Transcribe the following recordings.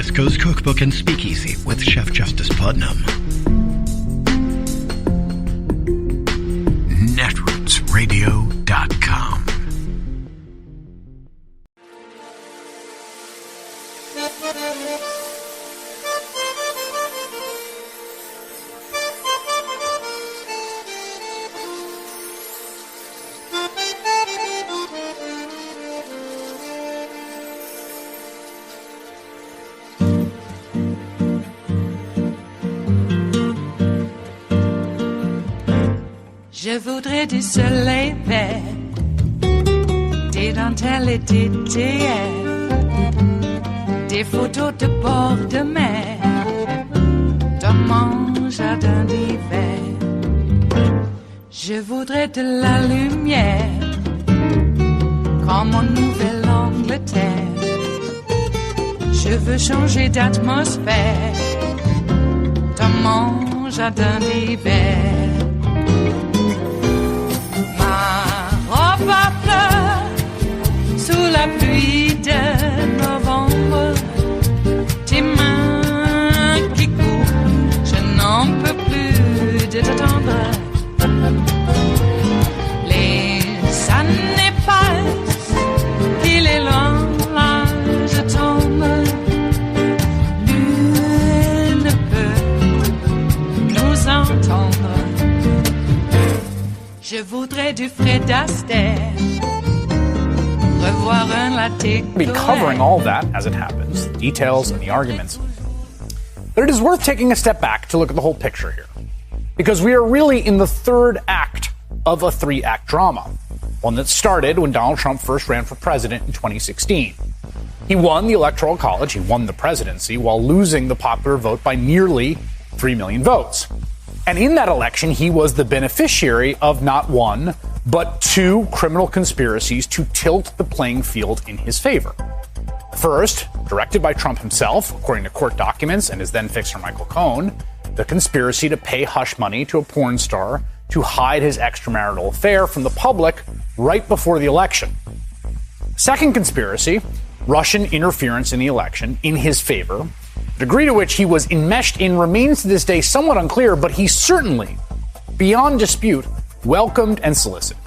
West Coast Cookbook and Speakeasy with Chef Justice Putnam. Netrootsradio.com. Je voudrais du soleil vert, des dentelles et des théières, des photos de bord de mer, dans mon jardin d'hiver. Je voudrais de la lumière, comme en Nouvelle-Angleterre. Je veux changer d'atmosphère, dans mon jardin d'hiver. Ma fleur sous la pluie de novembre, tes mains qui courent, je n'en peux plus de t'attendre. Les années passent, il est long, là je tombe. Nul ne peut nous entendre. Je voudrais du Fred Astaire, revoir un latte. We'll be covering all that as it happens, the details and the arguments. But it is worth taking a step back to look at the whole picture here. Because we are really in the third act of a three-act drama. One that started when Donald Trump first ran for president in 2016. He won the Electoral College, he won the presidency, while losing the popular vote by nearly 3 million votes. And in that election, he was the beneficiary of not one, but two criminal conspiracies to tilt the playing field in his favor. First, directed by Trump himself, according to court documents and his then fixer Michael Cohen, the conspiracy to pay hush money to a porn star to hide his extramarital affair from the public right before the election. Second conspiracy, Russian interference in the election in his favor. The degree to which he was enmeshed in remains to this day somewhat unclear, but he certainly, beyond dispute, welcomed and solicited.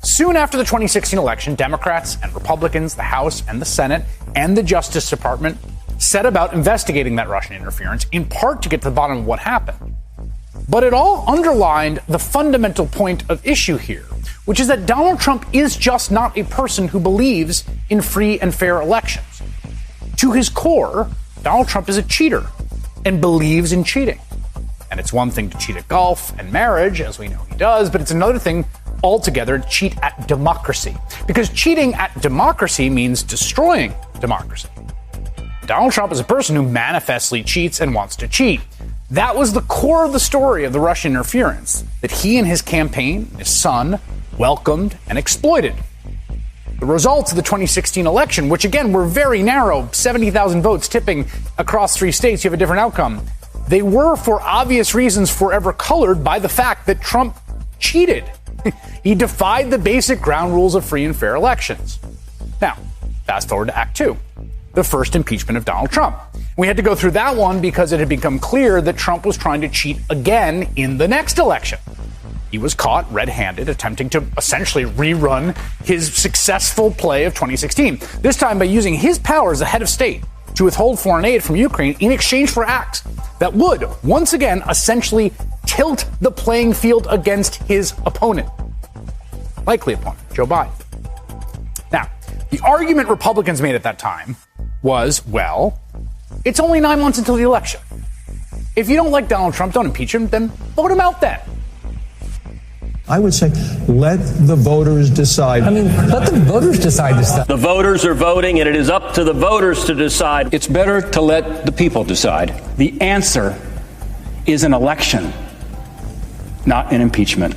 Soon after the 2016 election, Democrats and Republicans, the House and the Senate, and the Justice Department set about investigating that Russian interference, in part to get to the bottom of what happened. But it all underlined the fundamental point of issue here, which is that Donald Trump is just not a person who believes in free and fair elections. To his core, Donald Trump is a cheater and believes in cheating. And it's one thing to cheat at golf and marriage, as we know he does, but it's another thing altogether to cheat at democracy. Because cheating at democracy means destroying democracy. Donald Trump is a person who manifestly cheats and wants to cheat. That was the core of the story of the Russian interference, that he and his campaign, his son, welcomed and exploited. The results of the 2016 election, which again were very narrow, 70,000 votes tipping across 3 states, you have a different outcome. They were, for obvious reasons, forever colored by the fact that Trump cheated. He defied the basic ground rules of free and fair elections. Now, fast forward to Act 2, the first impeachment of Donald Trump. We had to go through that one because it had become clear that Trump was trying to cheat again in the next election. He was caught red-handed attempting to essentially rerun his successful play of 2016, this time by using his power as a head of state to withhold foreign aid from Ukraine in exchange for acts that would, once again, essentially tilt the playing field against his opponent. Likely opponent, Joe Biden. Now, the argument Republicans made at that time was, well, it's only 9 months until the election. If you don't like Donald Trump, don't impeach him, then vote him out then. I would say, let the voters decide. I mean, let the voters decide this stuff. The voters are voting, and it is up to the voters to decide. It's better to let the people decide. The answer is an election, not an impeachment.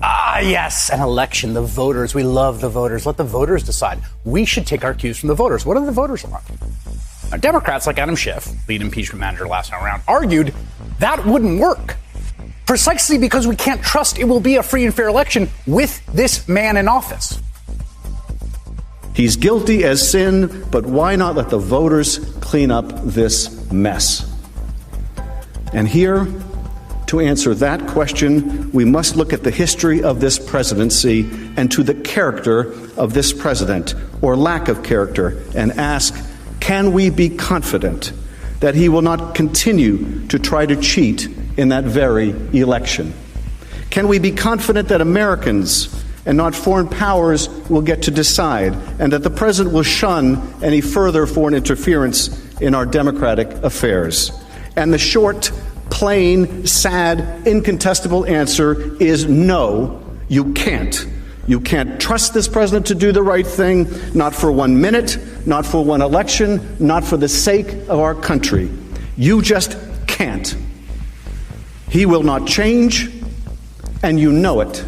Ah, yes, an election, the voters. We love the voters. Let the voters decide. We should take our cues from the voters. What do the voters want? Now, Democrats like Adam Schiff, lead impeachment manager last time around, argued that wouldn't work. Precisely because we can't trust it will be a free and fair election with this man in office. He's guilty as sin, but why not let the voters clean up this mess? And here, to answer that question, we must look at the history of this presidency and to the character of this president, or lack of character, and ask, can we be confident that he will not continue to try to cheat in that very election? Can we be confident that Americans and not foreign powers will get to decide, and that the president will shun any further foreign interference in our democratic affairs? And the short, plain, sad, incontestable answer is no, you can't. You can't trust this president to do the right thing, not for 1 minute, not for one election, not for the sake of our country. You just can't. He will not change, and you know it.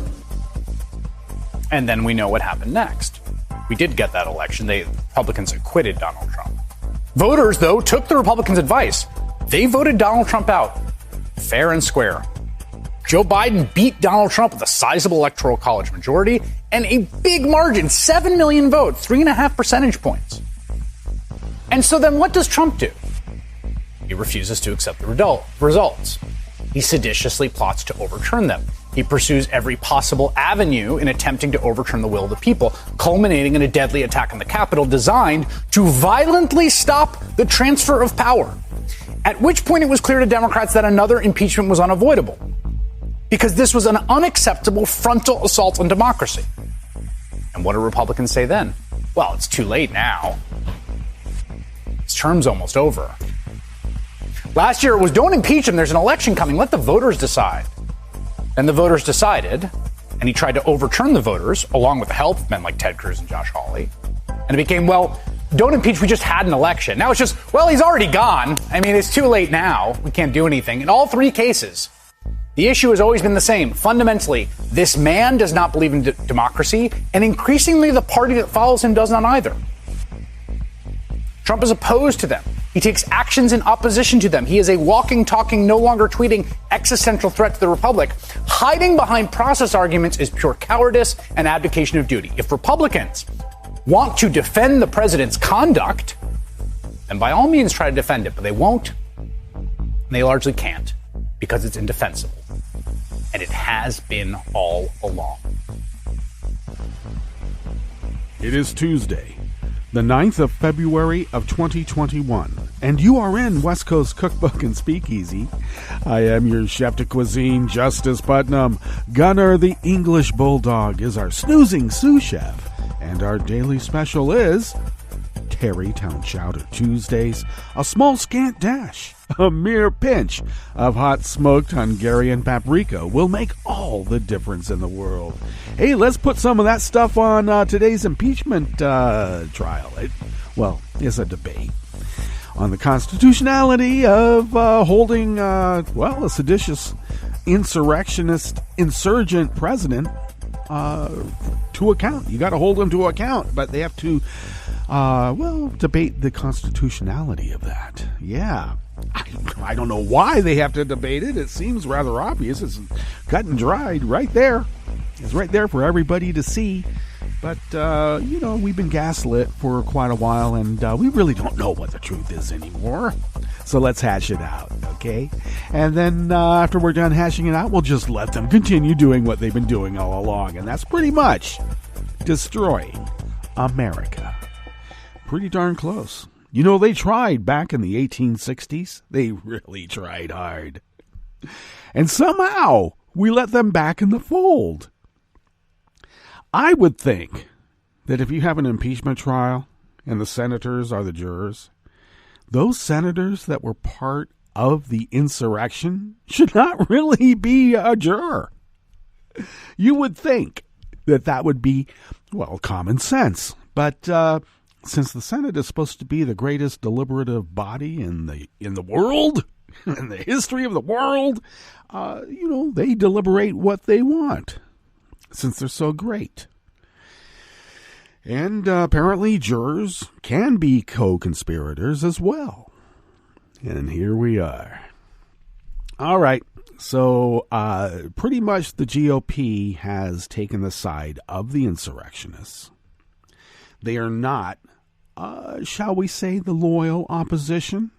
And then we know what happened next. We did get that election. The Republicans acquitted Donald Trump. Voters, though, took the Republicans' advice. They voted Donald Trump out, fair and square. Joe Biden beat Donald Trump with a sizable electoral college majority and a big margin, 7 million votes, 3.5 percentage points. And so then what does Trump do? He refuses to accept the results. He seditiously plots to overturn them. He pursues every possible avenue in attempting to overturn the will of the people, culminating in a deadly attack on the Capitol designed to violently stop the transfer of power. At which point it was clear to Democrats that another impeachment was unavoidable, because this was an unacceptable frontal assault on democracy. And what do Republicans say then? Well, it's too late now. His term's almost over. Last year it was, don't impeach him, there's an election coming, let the voters decide. And the voters decided, and he tried to overturn the voters, along with the help of men like Ted Cruz and Josh Hawley. And it became, well, don't impeach, we just had an election. Now it's just, well, he's already gone. I mean, it's too late now. We can't do anything. In all three cases, the issue has always been the same. Fundamentally, this man does not believe in democracy, and increasingly the party that follows him does not either. Trump is opposed to them. He takes actions in opposition to them. He is a walking, talking, no longer tweeting existential threat to the republic. Hiding behind process arguments is pure cowardice and abdication of duty. If Republicans want to defend the president's conduct, then by all means try to defend it, but they won't. And they largely can't, because it's indefensible. And it has been all along. It is Tuesday, the 9th of February of 2021, and you are in West Coast Cookbook and Speakeasy. I am your chef de cuisine, Justice Putnam. Gunnar the English Bulldog is our snoozing sous chef, and our daily special is Tarrytown Chowder Tuesdays, a small scant dash, a mere pinch of hot smoked Hungarian paprika will make all the difference in the world. Hey, let's put some of that stuff on today's impeachment trial. It's a debate on the constitutionality of holding, a seditious insurgent president to account. You got to hold them to account, but they have to, debate the constitutionality of that. Yeah. I don't know why they have to debate it. It seems rather obvious. It's cut and dried right there. It's right there for everybody to see. But, we've been gaslit for quite a while, and we really don't know what the truth is anymore. So let's hash it out, okay? And then after we're done hashing it out, we'll just let them continue doing what they've been doing all along. And that's pretty much destroying America. Pretty darn close. You know, they tried back in the 1860s. They really tried hard. And somehow we let them back in the fold. I would think that if you have an impeachment trial and the senators are the jurors, those senators that were part of the insurrection should not really be a juror. You would think that that would be, common sense. But since the Senate is supposed to be the greatest deliberative body in the world, in the history of the world, they deliberate what they want, since they're so great. And apparently jurors can be co-conspirators as well. And here we are. All right. So pretty much the GOP has taken the side of the insurrectionists. They are not, shall we say, the loyal opposition.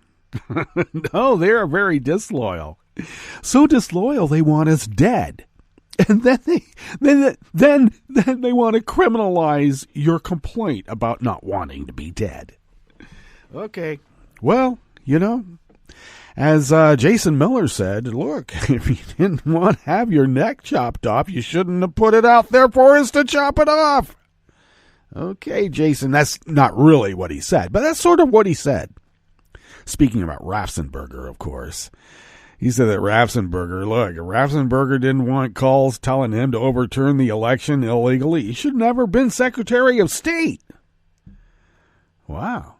No, they are very disloyal. So disloyal they want us dead. And then they want to criminalize your complaint about not wanting to be dead. Okay. Well, as Jason Miller said, look, if you didn't want to have your neck chopped off, you shouldn't have put it out there for us to chop it off. Okay, Jason, that's not really what he said, but that's sort of what he said. Speaking about Raffensperger, of course. He said that Raffensperger didn't want calls telling him to overturn the election illegally. He should never have been Secretary of State. Wow.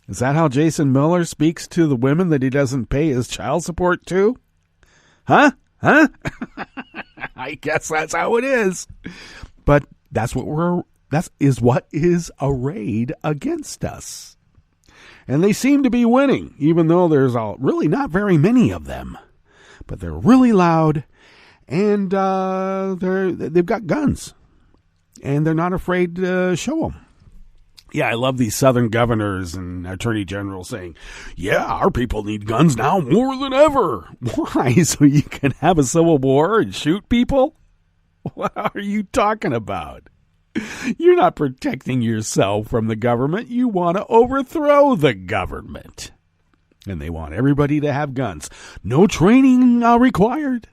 Is that how Jason Miller speaks to the women that he doesn't pay his child support to? Huh? I guess that's how it is. But that is what is arrayed against us. And they seem to be winning, even though there's really not very many of them. But they're really loud, and they've got guns, and they're not afraid to show them. Yeah, I love these southern governors and attorney generals saying, yeah, our people need guns now more than ever. Why? So you can have a civil war and shoot people? What are you talking about? You're not protecting yourself from the government. You want to overthrow the government. And they want everybody to have guns. No training required.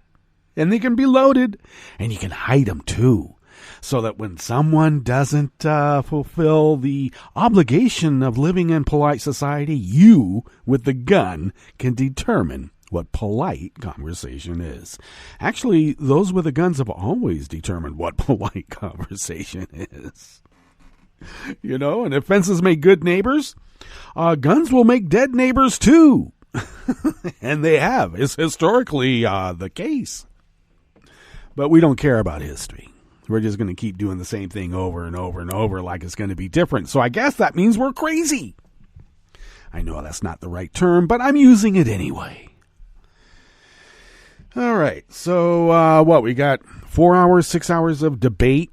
And they can be loaded. And you can hide them too. So that when someone doesn't fulfill the obligation of living in polite society, you, with the gun, can determine what polite conversation is. Actually, those with the guns have always determined what polite conversation is. And if fences make good neighbors, guns will make dead neighbors too. And they have. It's historically the case. But we don't care about history. We're just going to keep doing the same thing over and over and over like it's going to be different. So I guess that means we're crazy. I know that's not the right term, but I'm using it anyway. All right. So we got 4 hours, 6 hours of debate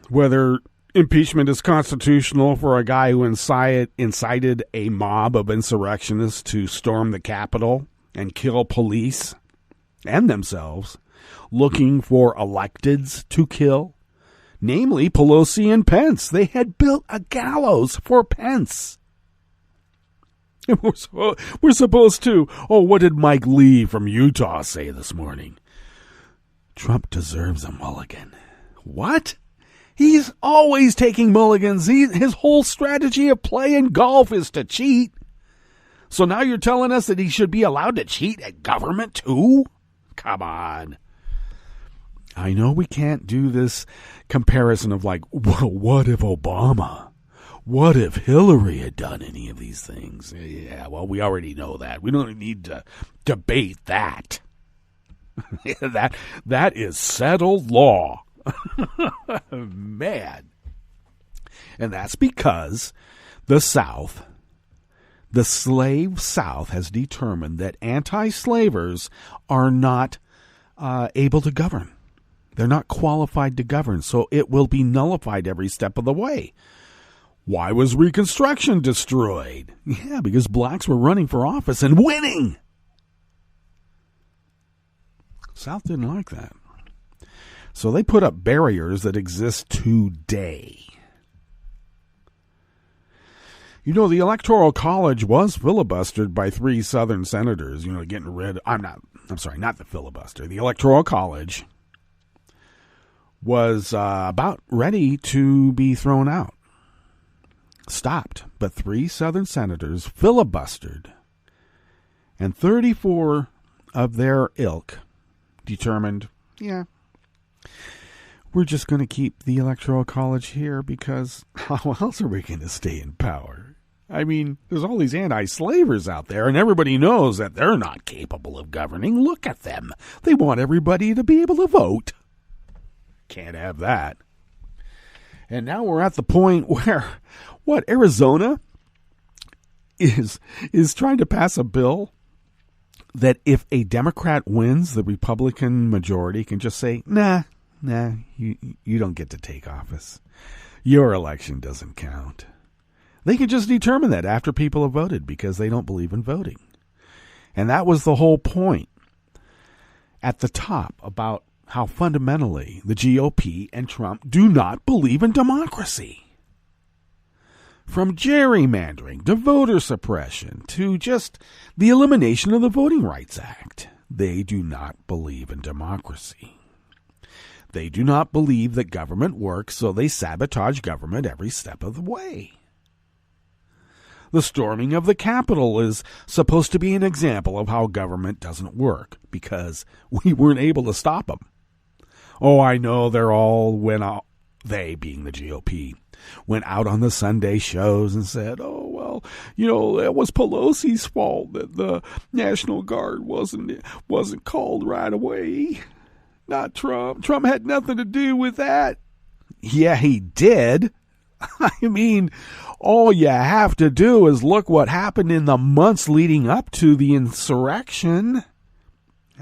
whether impeachment is constitutional for a guy who incited a mob of insurrectionists to storm the Capitol and kill police and themselves, looking for electeds to kill, namely Pelosi and Pence. They had built a gallows for Pence. And we're supposed to, what did Mike Lee from Utah say this morning? Trump deserves a mulligan. What? He's always taking mulligans. His whole strategy of playing golf is to cheat. So now you're telling us that he should be allowed to cheat at government too? Come on. I know we can't do this comparison of well, what if Obama? What if Hillary had done any of these things? Yeah, well, we already know that. We don't need to debate that. That is settled law. Man. And that's because the South, the slave South, has determined that anti-slavers are not able to govern. They're not qualified to govern, so it will be nullified every step of the way. Why was Reconstruction destroyed? Yeah, because blacks were running for office and winning. South didn't like that. So they put up barriers that exist today. The Electoral College was filibustered by 3 Southern senators, getting rid. Not the filibuster. The Electoral College was about ready to be thrown out. Stopped, but 3 Southern senators filibustered, and 34 of their ilk determined, we're just going to keep the Electoral College here because how else are we going to stay in power? I mean, there's all these anti-slavers out there, and everybody knows that they're not capable of governing. Look at them. They want everybody to be able to vote. Can't have that. And now we're at the point where, Arizona is trying to pass a bill that if a Democrat wins, the Republican majority can just say, nah, you don't get to take office. Your election doesn't count. They can just determine that after people have voted because they don't believe in voting. And that was the whole point at the top about how fundamentally the GOP and Trump do not believe in democracy. From gerrymandering to voter suppression to just the elimination of the Voting Rights Act, they do not believe in democracy. They do not believe that government works, so they sabotage government every step of the way. The storming of the Capitol is supposed to be an example of how government doesn't work because we weren't able to stop them. Oh, I know they're all went out, they being the GOP, went out on the Sunday shows and said, oh, well, it was Pelosi's fault that the National Guard wasn't called right away. Not Trump. Trump had nothing to do with that. Yeah, he did. I mean, all you have to do is look what happened in the months leading up to the insurrection.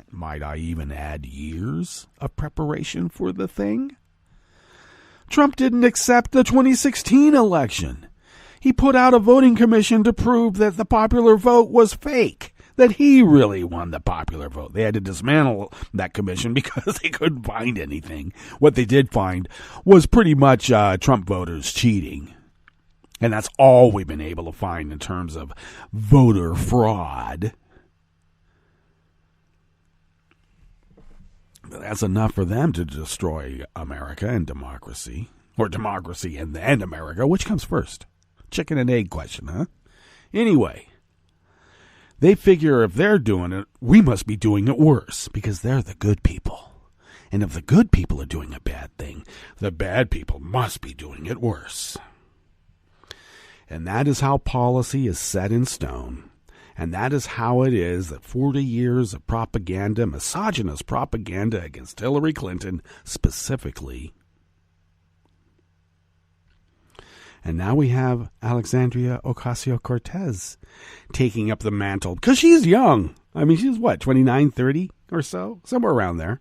Might I even add years of preparation for the thing? Trump didn't accept the 2016 election. He put out a voting commission to prove that the popular vote was fake, that he really won the popular vote. They had to dismantle that commission because they couldn't find anything. What they did find was pretty much Trump voters cheating. And that's all we've been able to find in terms of voter fraud. But that's enough for them to destroy America and democracy. Or democracy and America. Which comes first? Chicken and egg question, huh? Anyway, they figure if they're doing it, we must be doing it worse because they're the good people. And if the good people are doing a bad thing, the bad people must be doing it worse. And that is how policy is set in stone. And that is how it is that 40 years of propaganda, misogynist propaganda against Hillary Clinton specifically. And now we have Alexandria Ocasio-Cortez taking up the mantle because she's young. I mean, she's what, 29, 30 or so? Somewhere around there.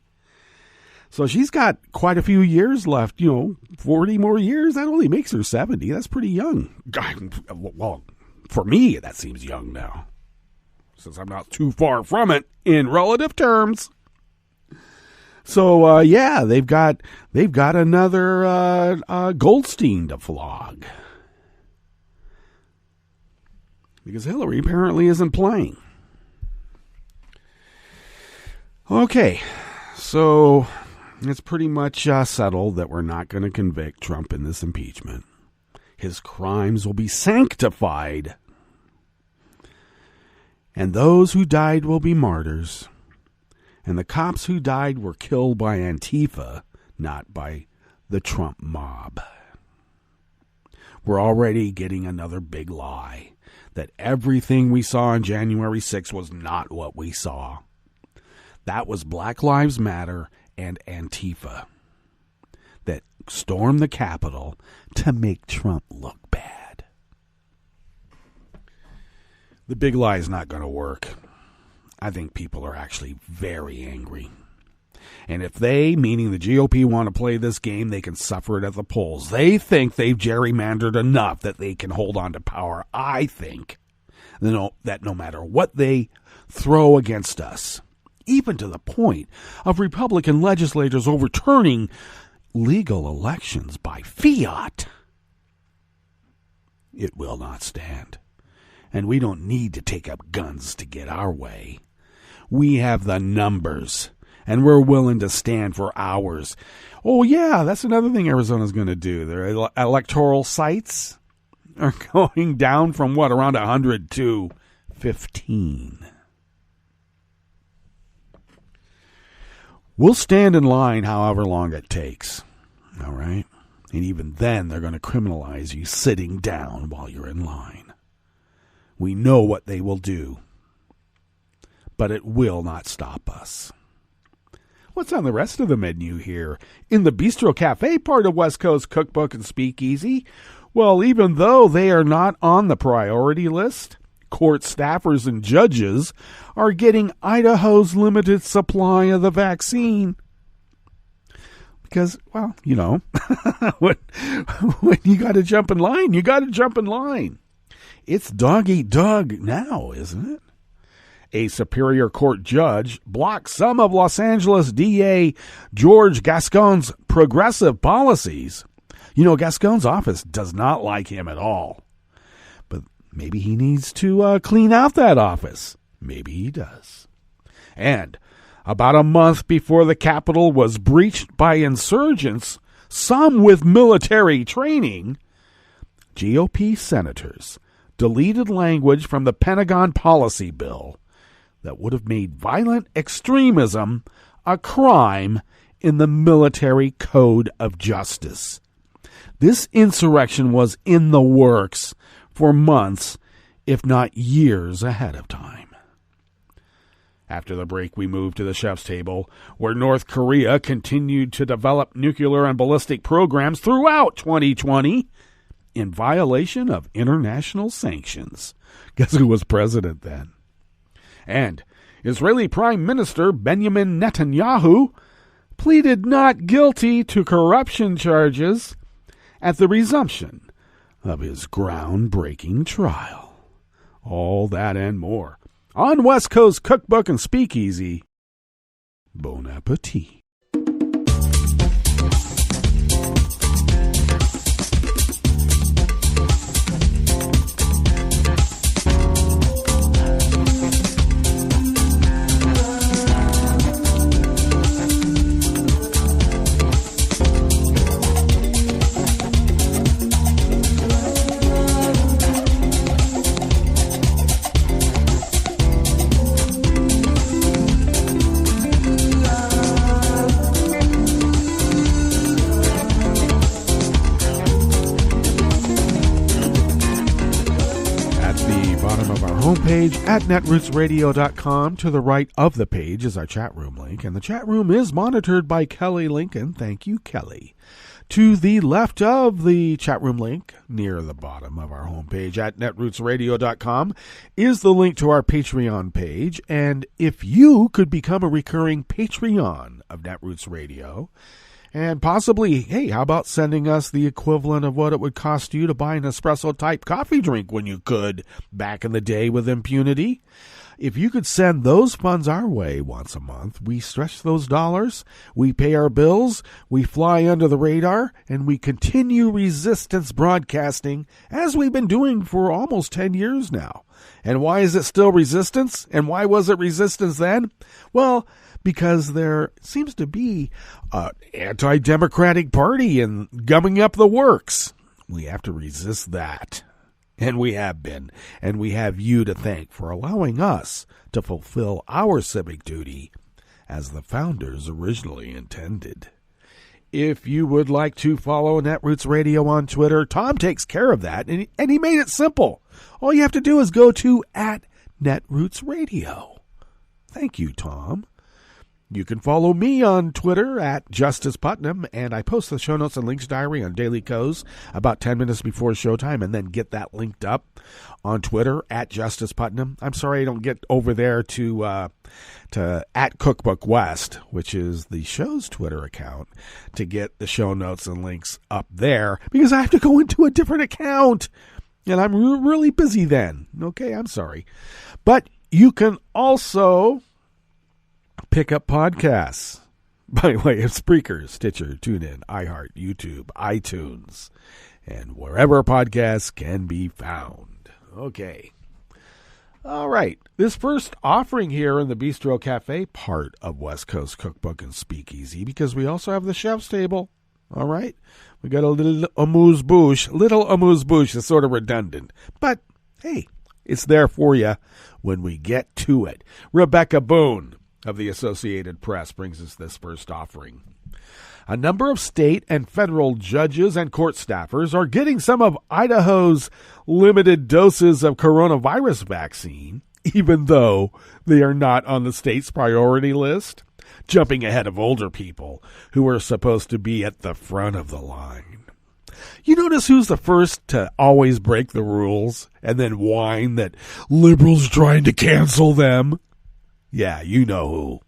So she's got quite a few years left, 40 more years. That only makes her 70. That's pretty young. Well, for me, that seems young now, since I'm not too far from it in relative terms. So, they've got another Goldstein to flog. Because Hillary apparently isn't playing. Okay, so it's pretty much settled that we're not going to convict Trump in this impeachment. His crimes will be sanctified. And those who died will be martyrs. And the cops who died were killed by Antifa, not by the Trump mob. We're already getting another big lie that everything we saw on January 6th was not what we saw. That was Black Lives Matter and Antifa that stormed the Capitol to make Trump look bad. The big lie is not going to work. I think people are actually very angry. And if they, meaning the GOP, want to play this game, they can suffer it at the polls. They think they've gerrymandered enough that they can hold on to power. I think that no matter what they throw against us, even to the point of Republican legislators overturning legal elections by fiat, it will not stand. And we don't need to take up guns to get our way. We have the numbers, and we're willing to stand for ours. Oh, yeah, that's another thing Arizona's going to do. Their electoral sites are going down from, around 100 to 15. We'll stand in line however long it takes, all right? And even then, they're going to criminalize you sitting down while you're in line. We know what they will do, but it will not stop us. What's on the rest of the menu here? In the Bistro Cafe part of West Coast Cookbook and Speakeasy, well, even though they are not on the priority list, court staffers and judges are getting Idaho's limited supply of the vaccine. Because, well, you know, when you got to jump in line, you got to jump in line. It's dog eat dog now, isn't it? A Superior Court judge blocked some of Los Angeles DA George Gascon's progressive policies. You know, Gascon's office does not like him at all. But maybe he needs to clean out that office. Maybe he does. And about a month before the Capitol was breached by insurgents, some with military training, GOP senators deleted language from the Pentagon policy bill that would have made violent extremism a crime in the military code of justice. This insurrection was in the works for months, if not years ahead of time. After the break, we moved to the chef's table, where North Korea continued to develop nuclear and ballistic programs throughout 2020 in violation of international sanctions. Guess who was president then? And Israeli Prime Minister Benjamin Netanyahu pleaded not guilty to corruption charges at the resumption of his groundbreaking trial. All that and more on West Coast Cookbook and Speakeasy. Bon appetit. Homepage at netrootsradio.com. To the right of the page is our chat room link, and the chat room is monitored by Kelly Lincoln. Thank you, Kelly. To the left of the chat room link, near the bottom of our homepage at netrootsradio.com, is the link to our Patreon page. And if you could become a recurring Patreon of Netroots Radio, and possibly, hey, how about sending us the equivalent of what it would cost you to buy an espresso-type coffee drink when you could back in the day with impunity? If you could send those funds our way once a month, we stretch those dollars, we pay our bills, we fly under the radar, and we continue resistance broadcasting as we've been doing for almost 10 years now. And why is it still resistance? And why was it resistance then? Well, because there seems to be an anti-democratic party and gumming up the works. We have to resist that. And we have been. And we have you to thank for allowing us to fulfill our civic duty as the founders originally intended. If you would like to follow Netroots Radio on Twitter, Tom takes care of that, and he made it simple. All you have to do is go to @Netroots Radio. Thank you, Tom. You can follow me on Twitter at Justice Putnam, and I post the show notes and links diary on Daily Co's about 10 minutes before showtime, and then get that linked up on Twitter at Justice Putnam. I'm sorry I don't get over there to at Cookbook West, which is the show's Twitter account, to get the show notes and links up there, because I have to go into a different account, and I'm really busy then. Okay, I'm sorry. But you can also pick up podcasts by way of Spreaker, Stitcher, TuneIn, iHeart, YouTube, iTunes, and wherever podcasts can be found. Okay. All right. This first offering here in the Bistro Cafe, part of West Coast Cookbook and Speakeasy, because we also have the chef's table. All right. We got a little amuse-bouche. Little amuse-bouche is sort of redundant, but hey, it's there for you when we get to it. Rebecca Boone of the Associated Press brings us this first offering. A number of state and federal judges and court staffers are getting some of Idaho's limited doses of coronavirus vaccine, even though they are not on the state's priority list, jumping ahead of older people who are supposed to be at the front of the line. You notice who's the first to always break the rules and then whine that liberals trying to cancel them? Yeah, you know who.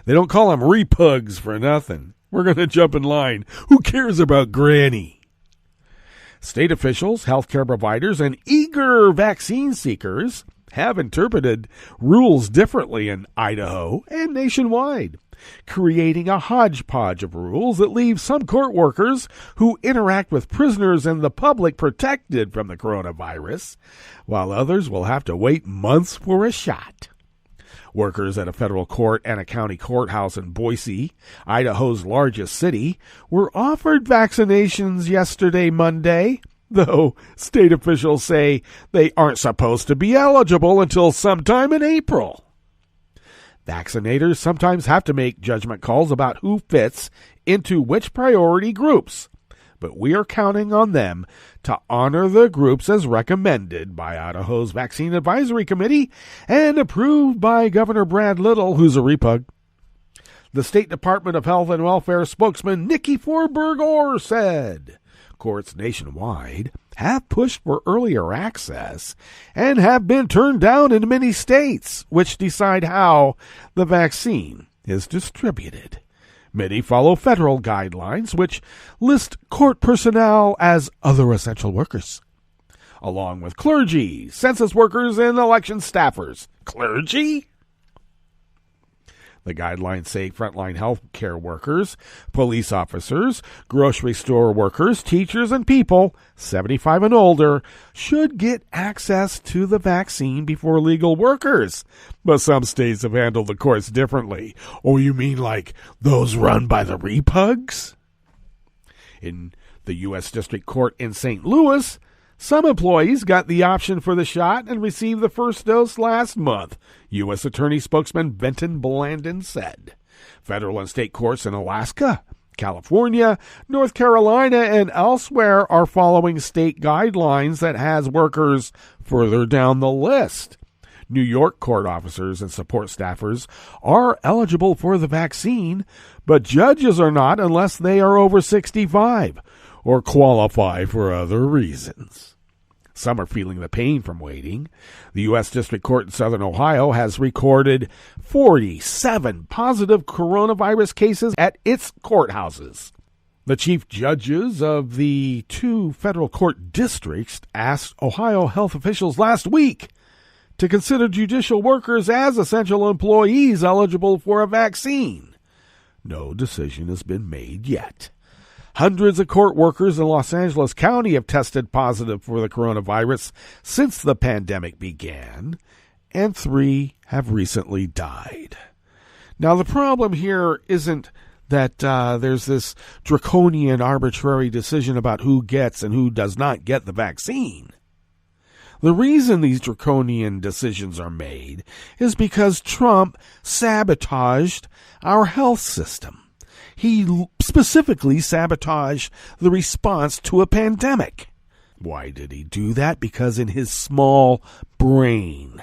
They don't call them repugs for nothing. We're going to jump in line. Who cares about Granny? State officials, healthcare providers, and eager vaccine seekers have interpreted rules differently in Idaho and nationwide, creating a hodgepodge of rules that leave some court workers who interact with prisoners and the public protected from the coronavirus, while others will have to wait months for a shot. Workers at a federal court and a county courthouse in Boise, Idaho's largest city, were offered vaccinations yesterday, Monday, though state officials say they aren't supposed to be eligible until sometime in April. Vaccinators sometimes have to make judgment calls about who fits into which priority groups, but we are counting on them to honor the groups as recommended by Idaho's Vaccine Advisory Committee and approved by Governor Brad Little, who's a repug. The State Department of Health and Welfare spokesman Nikki Forberg said courts nationwide have pushed for earlier access and have been turned down in many states, which decide how the vaccine is distributed. Many follow federal guidelines, which list court personnel as other essential workers, along with clergy, census workers, and election staffers. Clergy? The guidelines say frontline health care workers, police officers, grocery store workers, teachers, and people 75 and older should get access to the vaccine before legal workers. But some states have handled the courts differently. Oh, you mean like those run by the repugs? In the U.S. District Court in St. Louis, some employees got the option for the shot and received the first dose last month, U.S. Attorney spokesman Benton Blandon said. Federal and state courts in Alaska, California, North Carolina, and elsewhere are following state guidelines that has workers further down the list. New York court officers and support staffers are eligible for the vaccine, but judges are not unless they are over 65 or qualify for other reasons. Some are feeling the pain from waiting. The U.S. District Court in Southern Ohio has recorded 47 positive coronavirus cases at its courthouses. The chief judges of the 2 federal court districts asked Ohio health officials last week to consider judicial workers as essential employees eligible for a vaccine. No decision has been made yet. Hundreds of court workers in Los Angeles County have tested positive for the coronavirus since the pandemic began, and 3 have recently died. Now, the problem here isn't that there's this draconian arbitrary decision about who gets and who does not get the vaccine. The reason these draconian decisions are made is because Trump sabotaged our health system. He specifically sabotaged the response to a pandemic. Why did he do that? Because in his small brain,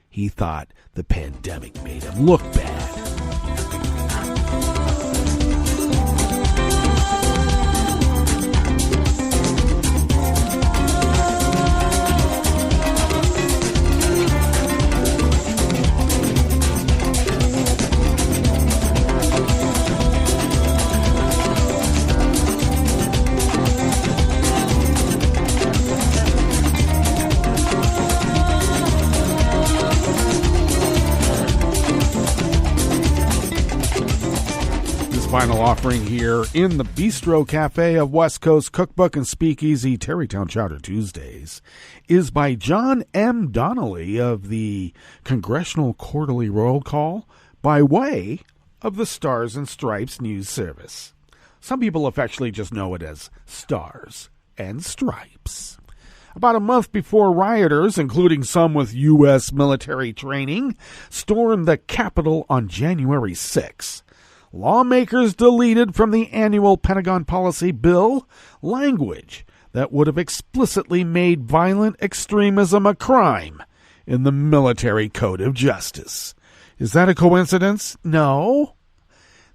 he thought the pandemic made him look bad. Final offering here in the Bistro Cafe of West Coast Cookbook and Speakeasy Tarrytown Chowder Tuesdays is by John M. Donnelly of the Congressional Quarterly Roll Call by way of the Stars and Stripes news service. Some people affectionately just know it as Stars and Stripes. About a month before rioters, including some with U.S. military training, stormed the Capitol on January 6, lawmakers deleted from the annual Pentagon policy bill language that would have explicitly made violent extremism a crime in the Military Code of Justice. Is that a coincidence? No.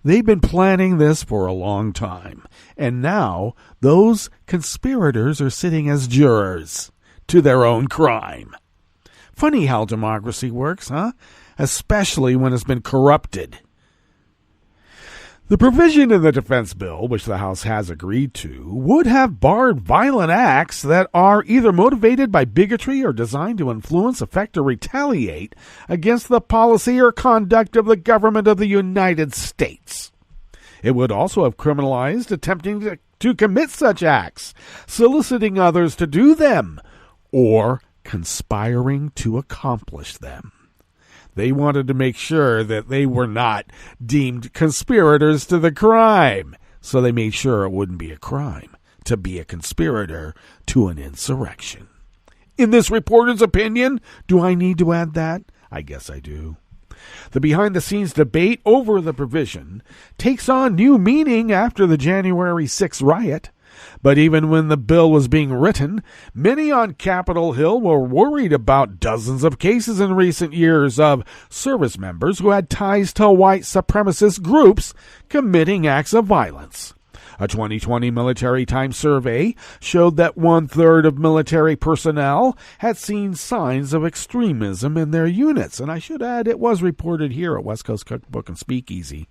They've been planning this for a long time, and now those conspirators are sitting as jurors to their own crime. Funny how democracy works, huh? Especially when it's been corrupted. The provision in the defense bill, which the House has agreed to, would have barred violent acts that are either motivated by bigotry or designed to influence, affect, or retaliate against the policy or conduct of the government of the United States. It would also have criminalized attempting to commit such acts, soliciting others to do them, or conspiring to accomplish them. They wanted to make sure that they were not deemed conspirators to the crime, so they made sure it wouldn't be a crime to be a conspirator to an insurrection. In this reporter's opinion, do I need to add that? I guess I do. The behind-the-scenes debate over the provision takes on new meaning after the January 6th riot. But even when the bill was being written, many on Capitol Hill were worried about dozens of cases in recent years of service members who had ties to white supremacist groups committing acts of violence. A 2020 Military Times survey showed that 1/3 of military personnel had seen signs of extremism in their units. And I should add, it was reported here at West Coast Cookbook and Speakeasy.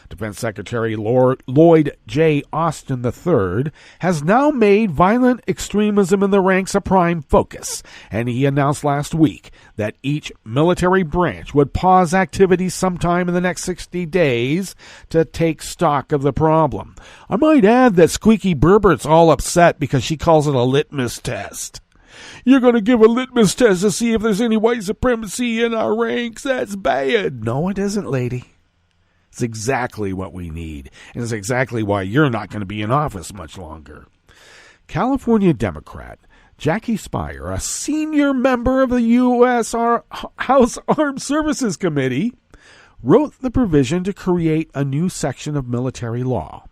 Defense Secretary Lloyd J. Austin III has now made violent extremism in the ranks a prime focus, and he announced last week that each military branch would pause activities sometime in the next 60 days to take stock of the problem. I might add that Squeaky Berbert's all upset because she calls it a litmus test. You're going to give a litmus test to see if there's any white supremacy in our ranks? That's bad. No, it isn't, lady. It's exactly what we need, and it's exactly why you're not going to be in office much longer. California Democrat Jackie Speier, a senior member of the U.S. House Armed Services Committee, wrote the provision to create a new section of military law.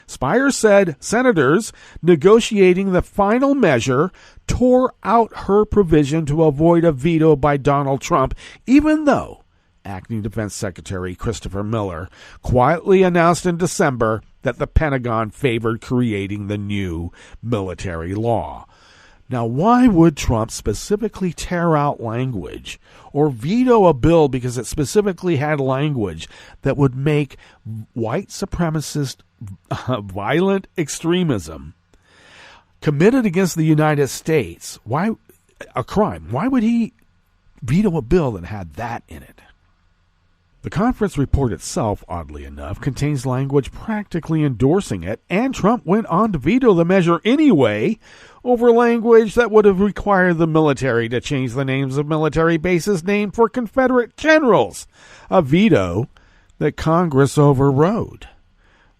Speier said senators negotiating the final measure tore out her provision to avoid a veto by Donald Trump, even though Acting Defense Secretary Christopher Miller quietly announced in December that the Pentagon favored creating the new military law. Now, why would Trump specifically tear out language or veto a bill because it specifically had language that would make white supremacist violent extremism committed against the United States a crime? Why would he veto a bill that had that in it? The conference report itself, oddly enough, contains language practically endorsing it, and Trump went on to veto the measure anyway over language that would have required the military to change the names of military bases named for Confederate generals, a veto that Congress overrode.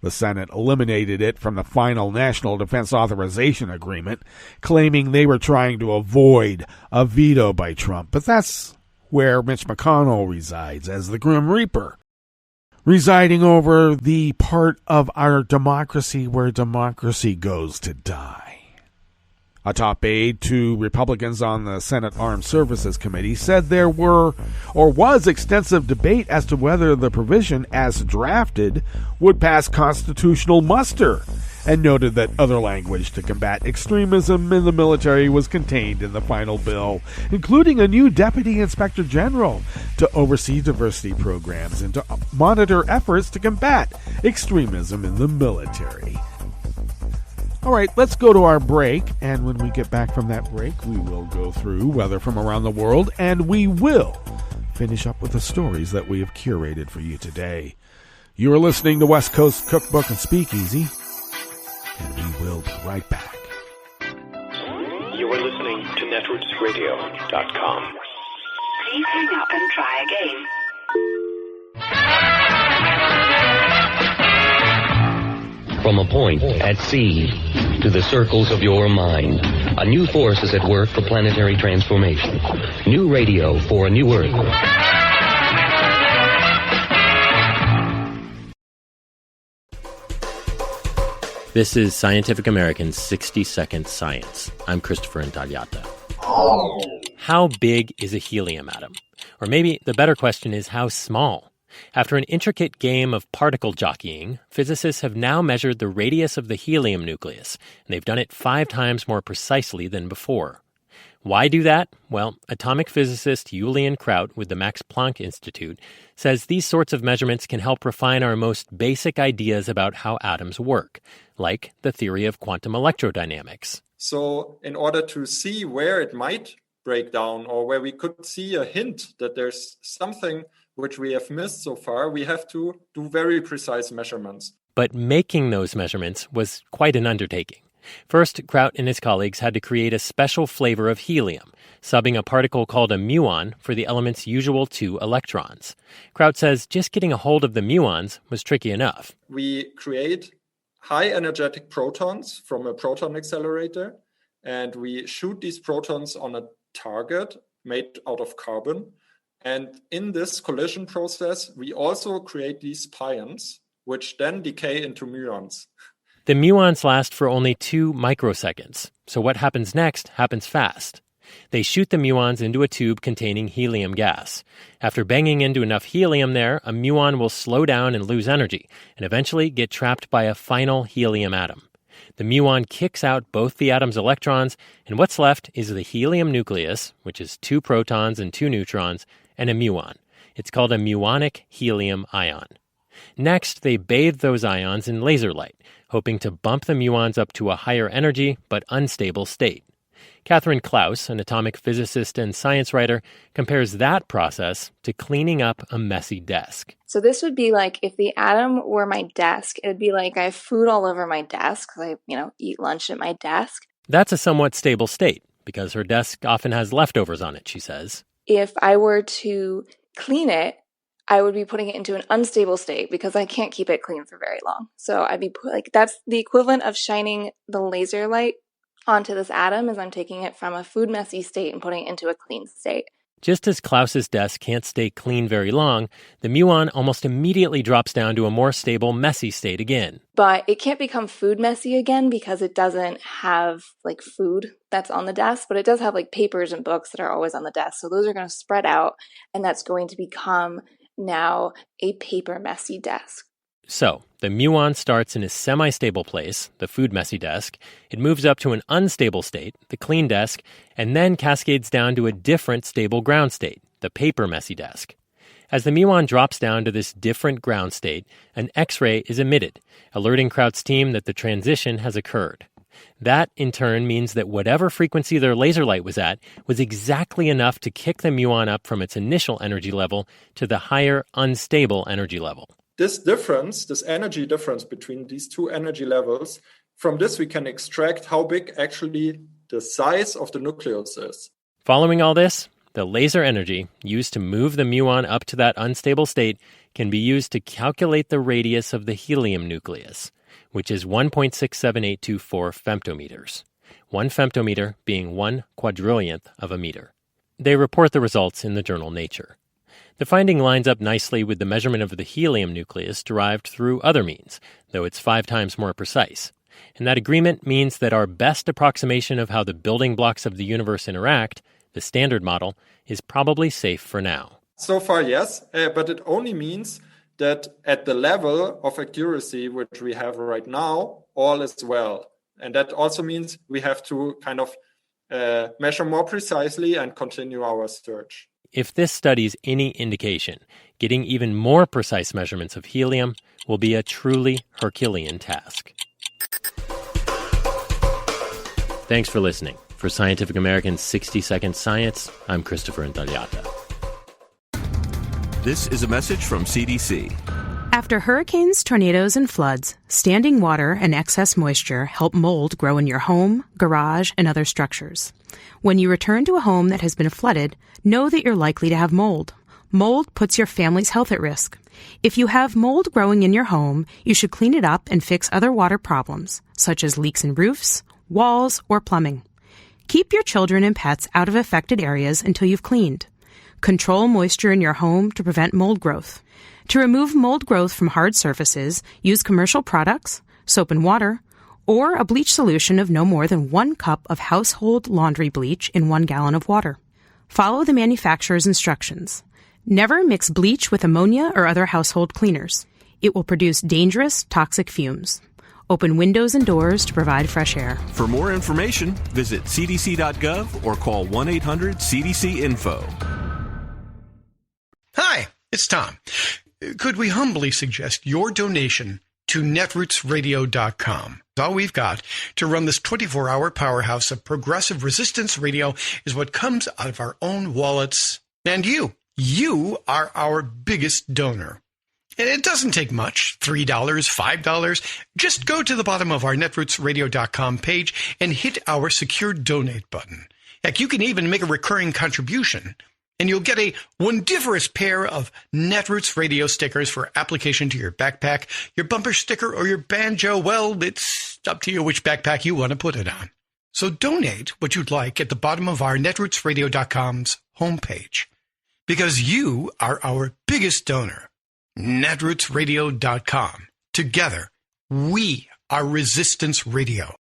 The Senate eliminated it from the final National Defense Authorization Agreement, claiming they were trying to avoid a veto by Trump, but that's where Mitch McConnell resides as the Grim Reaper, residing over the part of our democracy where democracy goes to die. A top aide to Republicans on the Senate Armed Services Committee said there was extensive debate as to whether the provision as drafted would pass constitutional muster, and noted that other language to combat extremism in the military was contained in the final bill, including a new deputy inspector general to oversee diversity programs and to monitor efforts to combat extremism in the military. All right, let's go to our break, and when we get back from that break, we will go through weather from around the world, and we will finish up with the stories that we have curated for you today. You are listening to West Coast Cookbook and Speakeasy, and we will be right back. You are listening to netrootsradio.com. Please hang up and try again. From a point at sea to the circles of your mind, a new force is at work for planetary transformation. New radio for a new Earth. This is Scientific American's 60-Second Science. I'm Christopher Intagliata. How big is a helium atom? Or maybe the better question is, how small? After an intricate game of particle jockeying, physicists have now measured the radius of the helium nucleus, and they've done it 5 times more precisely than before. Why do that? Well, atomic physicist Julian Kraut with the Max Planck Institute says these sorts of measurements can help refine our most basic ideas about how atoms work, like the theory of quantum electrodynamics. So in order to see where it might break down or where we could see a hint that there's something which we have missed so far, we have to do very precise measurements. But making those measurements was quite an undertaking. First, Kraut and his colleagues had to create a special flavor of helium, subbing a particle called a muon for the element's usual 2 electrons. Kraut says just getting a hold of the muons was tricky enough. We create high energetic protons from a proton accelerator, and we shoot these protons on a target made out of carbon. And in this collision process, we also create these pions, which then decay into muons. The muons last for only 2 microseconds, so what happens next happens fast. They shoot the muons into a tube containing helium gas. After banging into enough helium there, a muon will slow down and lose energy, and eventually get trapped by a final helium atom. The muon kicks out both the atom's electrons, and what's left is the helium nucleus, which is 2 protons and 2 neutrons, and a muon. It's called a muonic helium ion. Next, they bathe those ions in laser light, hoping to bump the muons up to a higher energy but unstable state. Catherine Klaus, an atomic physicist and science writer, compares that process to cleaning up a messy desk. So this would be like if the atom were my desk, it would be like I have food all over my desk because I, eat lunch at my desk. That's a somewhat stable state because her desk often has leftovers on it, she says. If I were to clean it, I would be putting it into an unstable state because I can't keep it clean for very long. So I'd be that's the equivalent of shining the laser light onto this atom as I'm taking it from a food messy state and putting it into a clean state. Just as Klaus's desk can't stay clean very long, the muon almost immediately drops down to a more stable messy state again. But it can't become food messy again because it doesn't have food that's on the desk, but it does have papers and books that are always on the desk. So those are going to spread out, and that's going to become now a paper messy desk. So, the muon starts in a semi-stable place, the food messy desk. It moves up to an unstable state, the clean desk, and then cascades down to a different stable ground state, the paper messy desk. As the muon drops down to this different ground state, an X-ray is emitted, alerting Kraut's team that the transition has occurred. That, in turn, means that whatever frequency their laser light was at was exactly enough to kick the muon up from its initial energy level to the higher, unstable energy level. This difference, this energy difference between these two energy levels, from this we can extract how big actually the size of the nucleus is. Following all this, the laser energy used to move the muon up to that unstable state can be used to calculate the radius of the helium nucleus, which is 1.67824 femtometers, 1 femtometer being 1 quadrillionth of a meter. They report the results in the journal Nature. The finding lines up nicely with the measurement of the helium nucleus derived through other means, though it's 5 times more precise. And that agreement means that our best approximation of how the building blocks of the universe interact, the Standard Model, is probably safe for now. So far, yes, but it only means that at the level of accuracy which we have right now, all is well. And that also means we have to kind of measure more precisely and continue our search. If this study's any indication, getting even more precise measurements of helium will be a truly Herculean task. Thanks for listening. For Scientific American's 60-Second Science, I'm Christopher Intagliata. This is a message from CDC. After hurricanes, tornadoes, and floods, standing water and excess moisture help mold grow in your home, garage, and other structures. When you return to a home that has been flooded, know that you're likely to have mold. Mold puts your family's health at risk. If you have mold growing in your home, you should clean it up and fix other water problems, such as leaks in roofs, walls, or plumbing. Keep your children and pets out of affected areas until you've cleaned. Control moisture in your home to prevent mold growth. To remove mold growth from hard surfaces, use commercial products, soap and water, or a bleach solution of no more than 1 cup of household laundry bleach in 1 gallon of water. Follow the manufacturer's instructions. Never mix bleach with ammonia or other household cleaners. It will produce dangerous, toxic fumes. Open windows and doors to provide fresh air. For more information, visit cdc.gov or call 1-800-CDC-INFO. Hi, it's Tom. Could we humbly suggest your donation to netrootsradio.com? All we've got to run this 24-hour powerhouse of progressive resistance radio is what comes out of our own wallets. And you are our biggest donor. And it doesn't take much, $3, $5. Just go to the bottom of our netrootsradio.com page and hit our secure donate button. Heck, you can even make a recurring contribution, and you'll get a wondiferous pair of Netroots radio stickers for application to your backpack, your bumper sticker, or your banjo. Well, it's up to you which backpack you want to put it on. So donate what you'd like at the bottom of our netrootsradio.com's homepage, because you are our biggest donor. netrootsradio.com. Together, we are Resistance Radio.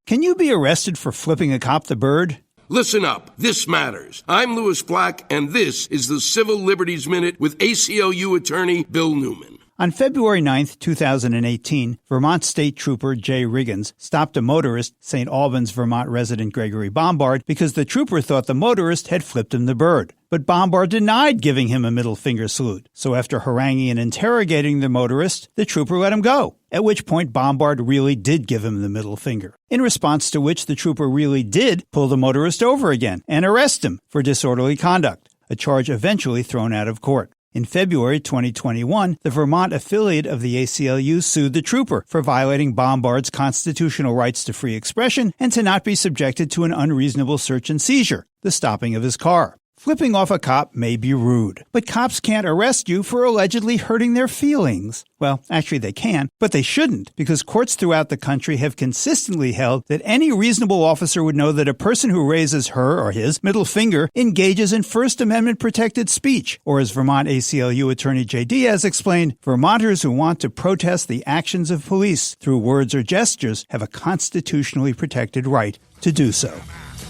Can you be arrested for flipping a cop the bird? Listen up. This matters. I'm Louis Black, and this is the Civil Liberties Minute with ACLU attorney Bill Newman. On February 9th, 2018, Vermont State Trooper Jay Riggins stopped a motorist, St. Albans, Vermont resident Gregory Bombard, because the trooper thought the motorist had flipped him the bird. But Bombard denied giving him a middle finger salute. So after haranguing and interrogating the motorist, the trooper let him go, at which point Bombard really did give him the middle finger, in response to which the trooper really did pull the motorist over again and arrest him for disorderly conduct, a charge eventually thrown out of court. In February 2021, the Vermont affiliate of the ACLU sued the trooper for violating Bombard's constitutional rights to free expression and to not be subjected to an unreasonable search and seizure, the stopping of his car. Flipping off a cop may be rude, but cops can't arrest you for allegedly hurting their feelings. Well, actually they can, but they shouldn't, because courts throughout the country have consistently held that any reasonable officer would know that a person who raises her or his middle finger engages in First Amendment protected speech, or as Vermont ACLU attorney Jay Diaz explained, Vermonters who want to protest the actions of police through words or gestures have a constitutionally protected right to do so.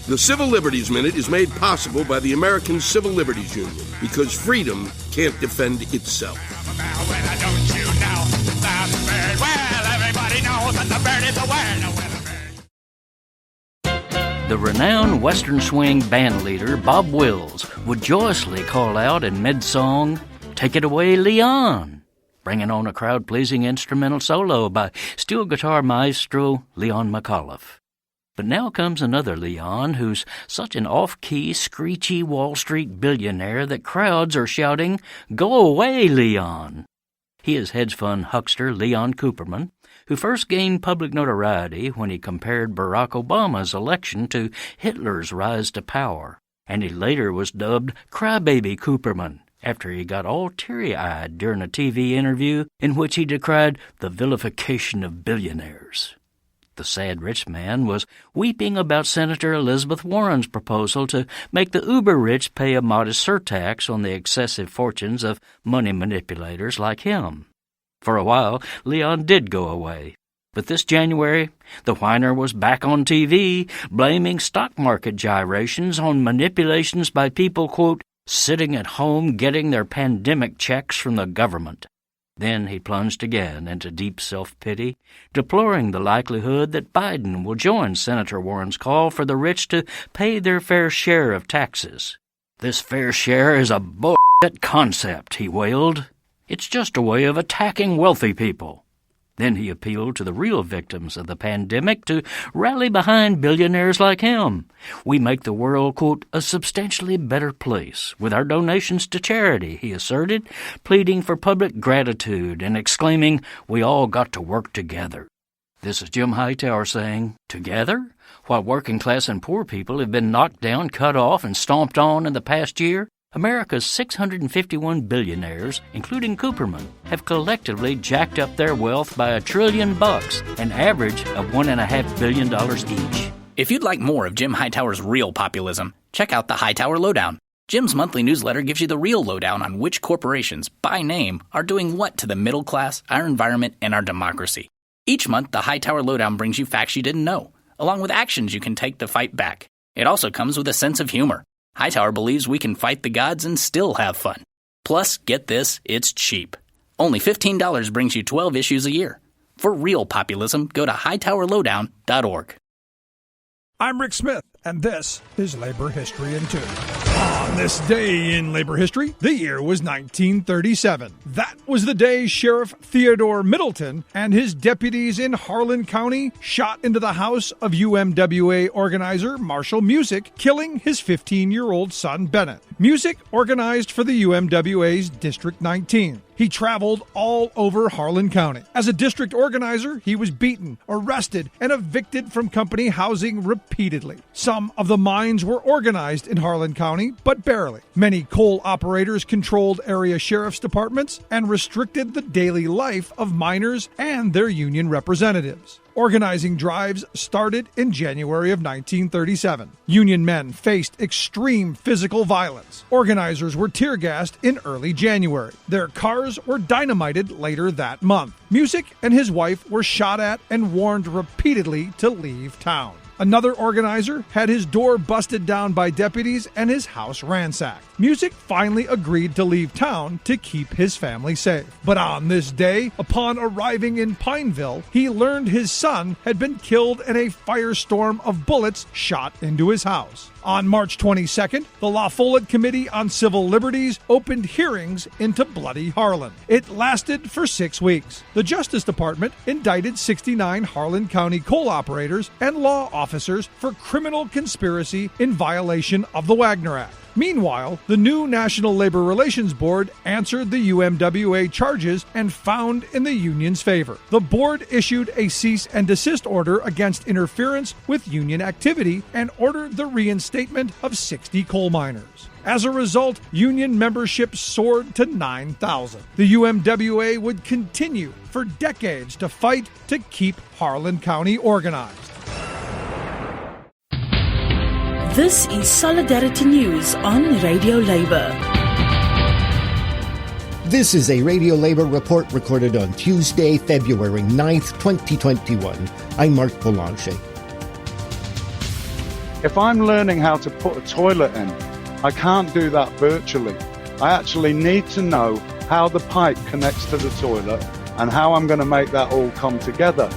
The Civil Liberties Minute is made possible by the American Civil Liberties Union, because freedom can't defend itself. The renowned Western swing band leader Bob Wills would joyously call out in mid-song, "Take it away, Leon," bringing on a crowd-pleasing instrumental solo by steel guitar maestro Leon McAuliffe. But now comes another Leon who's such an off-key, screechy Wall Street billionaire that crowds are shouting, "Go away, Leon." He is hedge fund huckster Leon Cooperman, who first gained public notoriety when he compared Barack Obama's election to Hitler's rise to power, and he later was dubbed Crybaby Cooperman after he got all teary-eyed during a TV interview in which he decried the vilification of billionaires. The sad rich man was weeping about Senator Elizabeth Warren's proposal to make the uber-rich pay a modest surtax on the excessive fortunes of money manipulators like him. For a while, Leon did go away. But this January, the whiner was back on TV, blaming stock market gyrations on manipulations by people, quote, sitting at home getting their pandemic checks from the government. Then he plunged again into deep self-pity, deploring the likelihood that Biden will join Senator Warren's call for the rich to pay their fair share of taxes. "This fair share is a bullshit concept," he wailed. "It's just a way of attacking wealthy people." Then he appealed to the real victims of the pandemic to rally behind billionaires like him. "We make the world, quote, a substantially better place with our donations to charity," he asserted, pleading for public gratitude and exclaiming, "We all got to work together." This is Jim Hightower saying, "Together? While working class and poor people have been knocked down, cut off, and stomped on in the past year, America's 651 billionaires, including Cooperman, have collectively jacked up their wealth by $1 trillion, an average of $1.5 billion each." If you'd like more of Jim Hightower's real populism, check out the Hightower Lowdown. Jim's monthly newsletter gives you the real lowdown on which corporations, by name, are doing what to the middle class, our environment, and our democracy. Each month, the Hightower Lowdown brings you facts you didn't know, along with actions you can take to fight back. It also comes with a sense of humor. Hightower believes we can fight the gods and still have fun. Plus, get this, it's cheap. Only $15 brings you 12 issues a year. For real populism, go to hightowerlowdown.org. I'm Rick Smith, and this is Labor History in 2. On this day in labor history, the year was 1937. That was the day Sheriff Theodore Middleton and his deputies in Harlan County shot into the house of UMWA organizer Marshall Music, killing his 15-year-old son Bennett. Music organized for the UMWA's District 19. He traveled all over Harlan County. As a district organizer, he was beaten, arrested, and evicted from company housing repeatedly. Some of the mines were organized in Harlan County, but barely. Many coal operators controlled area sheriff's departments and restricted the daily life of miners and their union representatives. Organizing drives started in January of 1937. Union men faced extreme physical violence. Organizers were tear-gassed in early January. Their cars were dynamited later that month. Music and his wife were shot at and warned repeatedly to leave town. Another organizer had his door busted down by deputies and his house ransacked. Music finally agreed to leave town to keep his family safe. But on this day, upon arriving in Pineville, he learned his son had been killed in a firestorm of bullets shot into his house. On March 22nd, the La Follette Committee on Civil Liberties opened hearings into Bloody Harlan. It lasted for 6 weeks. The Justice Department indicted 69 Harlan County coal operators and law officers for criminal conspiracy in violation of the Wagner Act. Meanwhile, the new National Labor Relations Board answered the UMWA charges and found in the union's favor. The board issued a cease and desist order against interference with union activity and ordered the reinstatement of 60 coal miners. As a result, union membership soared to 9,000. The UMWA would continue for decades to fight to keep Harlan County organized. This is Solidarity News on Radio Labour. This is a Radio Labour report recorded on Tuesday, February 9th, 2021. I'm Mark Boulanger. If I'm learning how to put a toilet in, I can't do that virtually. I actually need to know how the pipe connects to the toilet and how I'm going to make that all come together.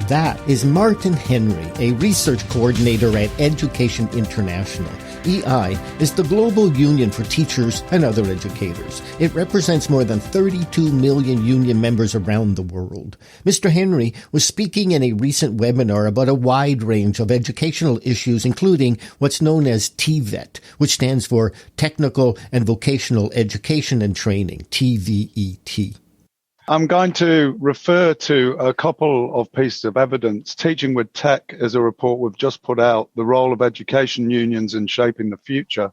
That is Martin Henry, a research coordinator at Education International. EI is the global union for teachers and other educators. It represents more than 32 million union members around the world. Mr. Henry was speaking in a recent webinar about a wide range of educational issues, including what's known as TVET, which stands for Technical and Vocational Education and Training, TVET. I'm going to refer to a couple of pieces of evidence. Teaching with Tech is a report we've just put out, the role of education unions in shaping the future.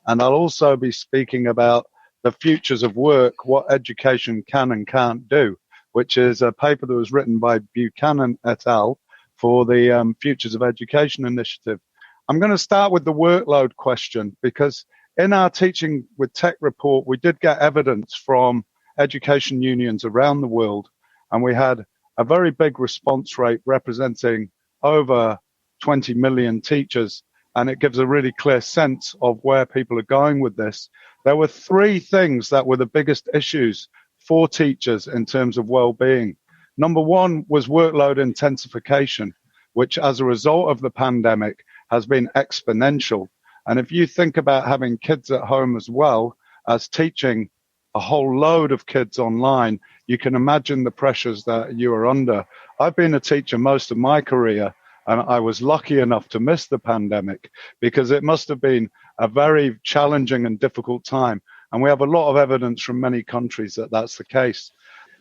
And I'll also be speaking about the futures of work, what education can and can't do, which is a paper that was written by Buchanan et al. For the Futures of Education initiative. I'm going to start with the workload question, because in our Teaching with Tech report, we did get evidence from education unions around the world, and we had a very big response rate representing over 20 million teachers, and it gives a really clear sense of where people are going with this. There were three things that were the biggest issues for teachers in terms of well-being. Number one was workload intensification, which as a result of the pandemic has been exponential. And if you think about having kids at home as well as teaching a whole load of kids online, you can imagine the pressures that you are under. I've been a teacher most of my career, and I was lucky enough to miss the pandemic because it must have been a very challenging and difficult time. And we have a lot of evidence from many countries that that's the case.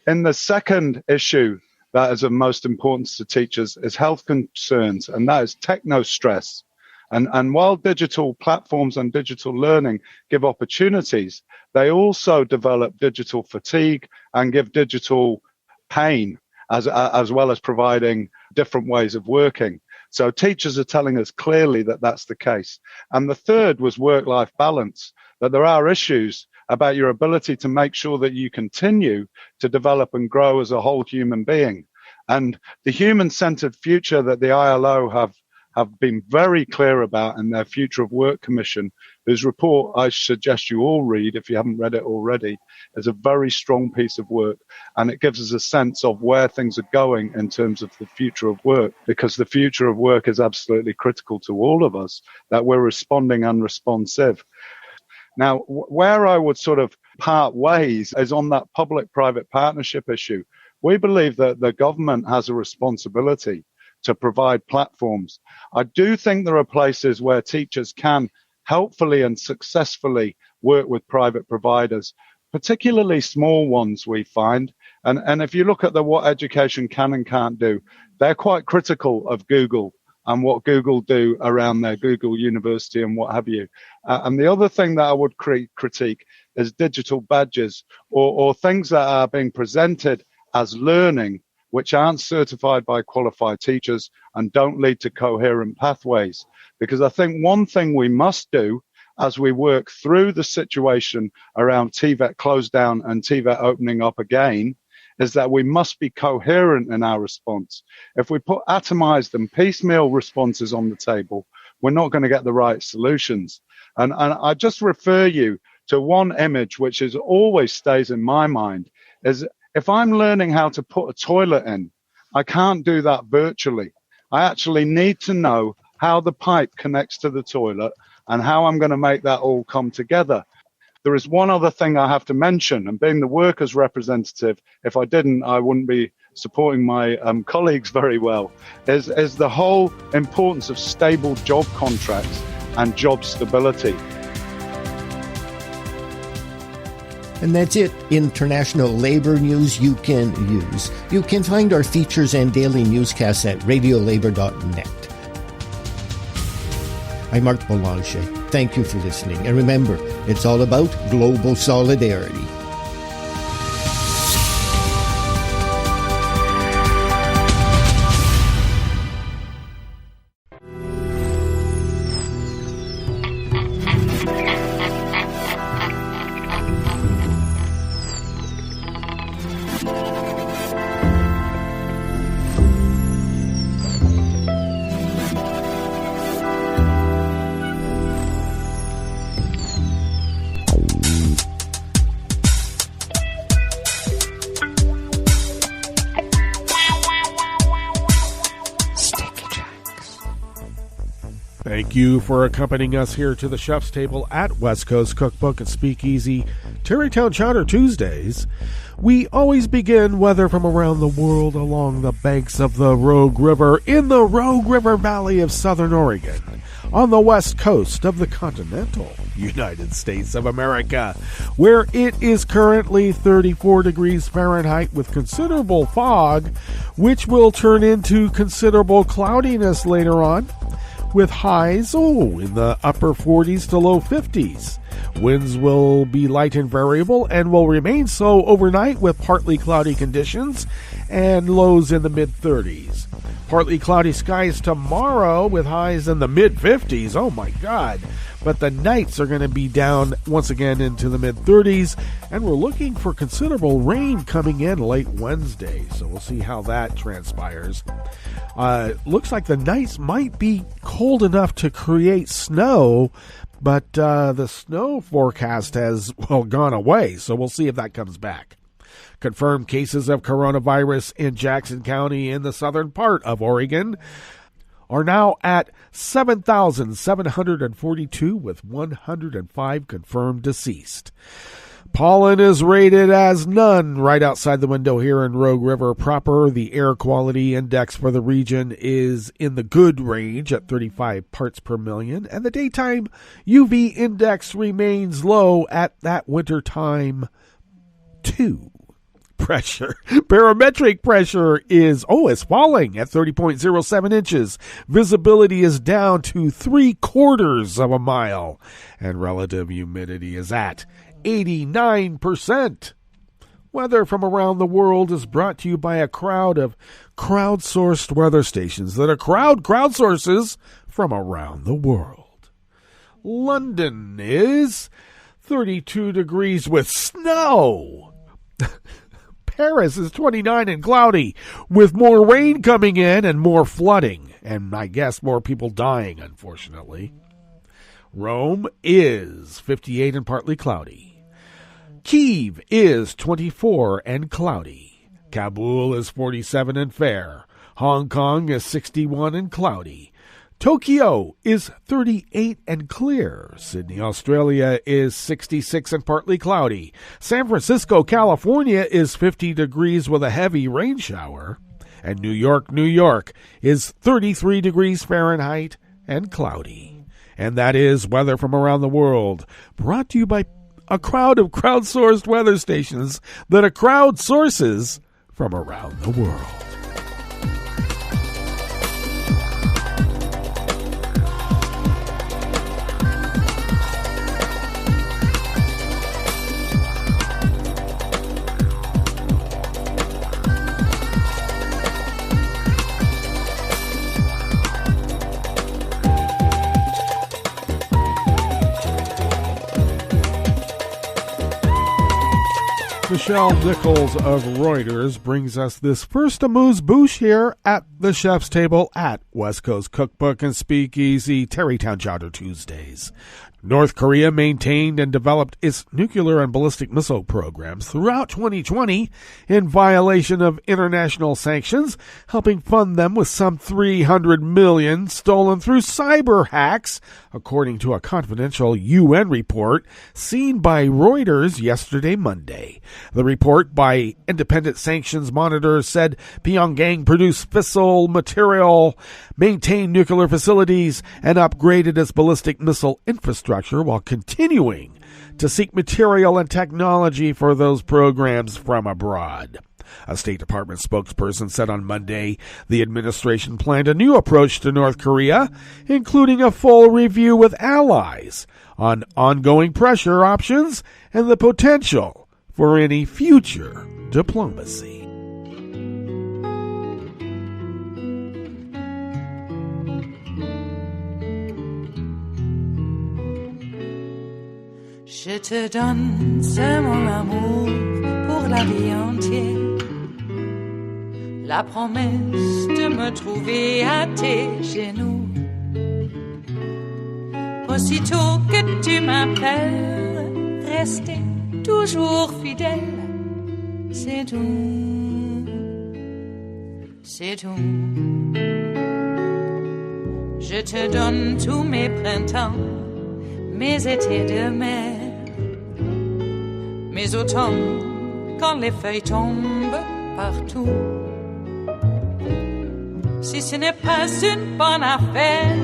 In the second issue that is of most importance to teachers is health concerns, and that is techno stress. And while digital platforms and digital learning give opportunities, they also develop digital fatigue and give digital pain, as well as providing different ways of working. So teachers are telling us clearly that that's the case. And the third was work-life balance, that there are issues about your ability to make sure that you continue to develop and grow as a whole human being. And the human-centered future that the ILO have been very clear about in their Future of Work Commission, whose report I suggest you all read if you haven't read it already, is a very strong piece of work. And it gives us a sense of where things are going in terms of the future of work, because the future of work is absolutely critical to all of us, that we're responding and responsive. Now, where I would sort of part ways is on that public-private partnership issue. We believe that the government has a responsibility to provide platforms. I do think there are places where teachers can helpfully and successfully work with private providers, particularly small ones, we find. And if you look at what education can and can't do, they're quite critical of Google and what Google do around their Google University and what have you. And the other thing that I would critique is digital badges or things that are being presented as learning, which aren't certified by qualified teachers and don't lead to coherent pathways. Because I think one thing we must do as we work through the situation around TVET closed down and TVET opening up again is that we must be coherent in our response. If we put atomized and piecemeal responses on the table, we're not going to get the right solutions. And I just refer you to one image which is always stays in my mind, is if I'm learning how to put a toilet in, I can't do that virtually. I actually need to know how the pipe connects to the toilet and how I'm going to make that all come together. There is one other thing I have to mention, and being the workers' representative, if I didn't, I wouldn't be supporting my colleagues very well, is the whole importance of stable job contracts and job stability. And that's it. International labor news you can use. You can find our features and daily newscasts at radiolabor.net. I'm Mark Boulanger. Thank you for listening. And remember, it's all about global solidarity. Thank you for accompanying us here to the chef's table at West Coast Cookbook and Speakeasy, Tarrytown Chowder Tuesdays. We always begin weather from around the world along the banks of the Rogue River in the Rogue River Valley of Southern Oregon, on the west coast of the continental United States of America, where it is currently 34 degrees Fahrenheit with considerable fog, which will turn into considerable cloudiness later on, with highs in the upper 40s to low 50s. Winds will be light and variable and will remain so overnight with partly cloudy conditions and lows in the mid-30s. Partly cloudy skies tomorrow with highs in the mid-50s. Oh my God. But the nights are going to be down once again into the mid-30s, and we're looking for considerable rain coming in late Wednesday, so we'll see how that transpires. Looks like the nights might be cold enough to create snow, but the snow forecast has, gone away, so we'll see if that comes back. Confirmed cases of coronavirus in Jackson County in the southern part of Oregon are now at 7,742 with 105 confirmed deceased. Pollen is rated as none right outside the window here in Rogue River proper. The air quality index for the region is in the good range at 35 parts per million, and the daytime UV index remains low at that wintertime 2. Barometric pressure is falling at 30.07 inches. Visibility is down to 3/4 of a mile, and relative humidity is at 89%. Weather from around the world is brought to you by a crowd of crowdsourced weather stations that are crowdsources from around the world. London is 32 degrees with snow. Paris is 29 and cloudy, with more rain coming in and more flooding, and I guess more people dying, unfortunately. Rome is 58 and partly cloudy. Kyiv is 24 and cloudy. Kabul is 47 and fair. Hong Kong is 61 and cloudy. Tokyo is 38 and clear. Sydney, Australia is 66 and partly cloudy. San Francisco, California is 50 degrees with a heavy rain shower. And New York is 33 degrees Fahrenheit and cloudy. And that is weather from around the world, brought to you by a crowd of crowdsourced weather stations that a crowd sources from around the world. Michelle Nichols of Reuters brings us this first amuse-bouche here at the chef's table at West Coast Cookbook and Speakeasy Tarrytown Chowder Tuesdays. North Korea maintained and developed its nuclear and ballistic missile programs throughout 2020 in violation of international sanctions, helping fund them with some $300 million stolen through cyber hacks, according to a confidential UN report seen by Reuters yesterday, Monday. The report by independent sanctions monitors said Pyongyang produced fissile material, maintained nuclear facilities, and upgraded its ballistic missile infrastructure while continuing to seek material and technology for those programs from abroad. A State Department spokesperson said on Monday the administration planned a new approach to North Korea, including a full review with allies on ongoing pressure options and the potential for any future diplomacy. Je te donne ce mon amour pour la vie entière. La promesse de me trouver à tes genoux. Aussitôt que tu m'appelles, rester toujours fidèle. C'est tout, c'est tout. Je te donne tous mes printemps, mes étés de mer. Mes automnes, quand les feuilles tombent partout. Si ce n'est pas une bonne affaire,